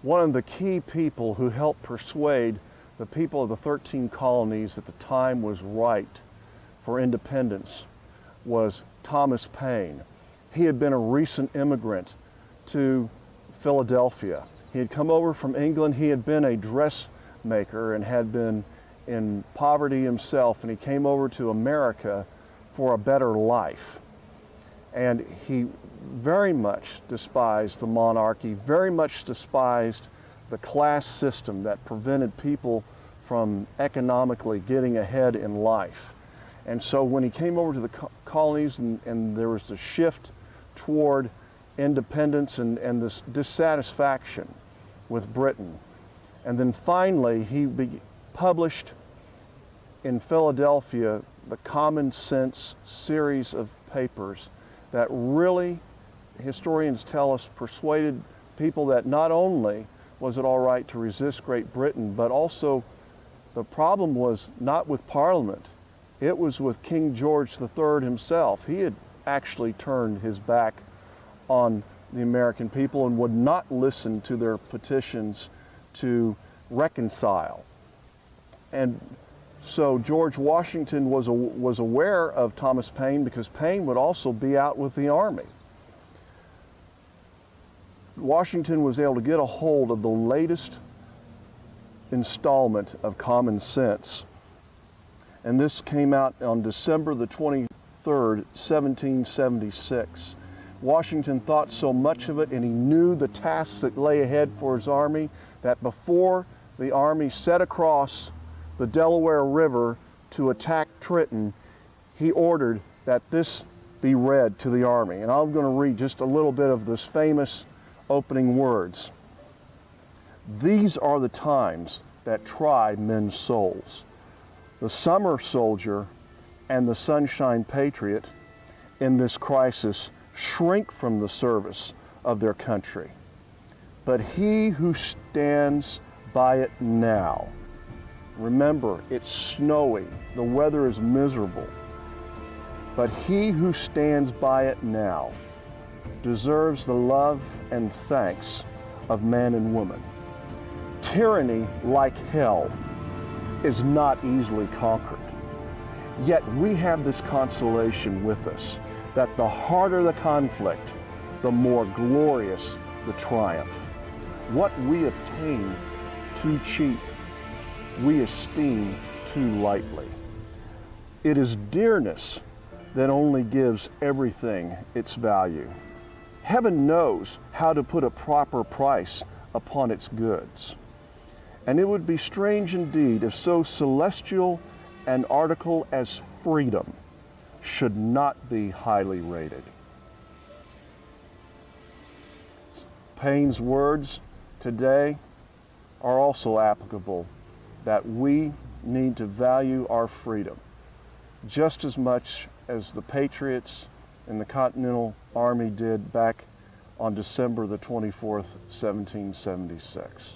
One of the key people who helped persuade the people of the 13 colonies that the time was right for independence was Thomas Paine. He had been a recent immigrant to Philadelphia. He had come over from England. He had been a dressmaker and had been in poverty himself, and he came over to America for a better life. And he very much despised the monarchy, very much despised the class system that prevented people from economically getting ahead in life. And so when he came over to the colonies and there was a shift toward independence and this dissatisfaction with Britain, and then finally he published in Philadelphia the Common Sense series of papers that really, historians tell us, persuaded people that not only was it all right to resist Great Britain, but also the problem was not with Parliament, it was with King George III himself. He had actually turned his back on the American people and would not listen to their petitions to reconcile. And so George Washington was aware of Thomas Paine because Paine would also be out with the army. Washington was able to get a hold of the latest installment of Common Sense. And this came out on December the 23rd, 1776. Washington thought so much of it, and he knew the tasks that lay ahead for his army, that before the army set across the Delaware River to attack Trenton, he ordered that this be read to the army. And I'm going to read just a little bit of this famous opening words. "These are the times that try men's souls. The summer soldier and the sunshine patriot in this crisis shrink from the service of their country. But he who stands by it now," remember, it's snowy, the weather is miserable, "but he who stands by it now deserves the love and thanks of man and woman. Tyranny, like hell, is not easily conquered. Yet we have this consolation with us, that the harder the conflict, the more glorious the triumph. What we obtain too cheap, we esteem too lightly. It is dearness that only gives everything its value. Heaven knows how to put a proper price upon its goods. And it would be strange indeed if so celestial an article as freedom should not be highly rated." Paine's words today are also applicable, that we need to value our freedom just as much as the patriots in the Continental Army did back on December the 24th, 1776.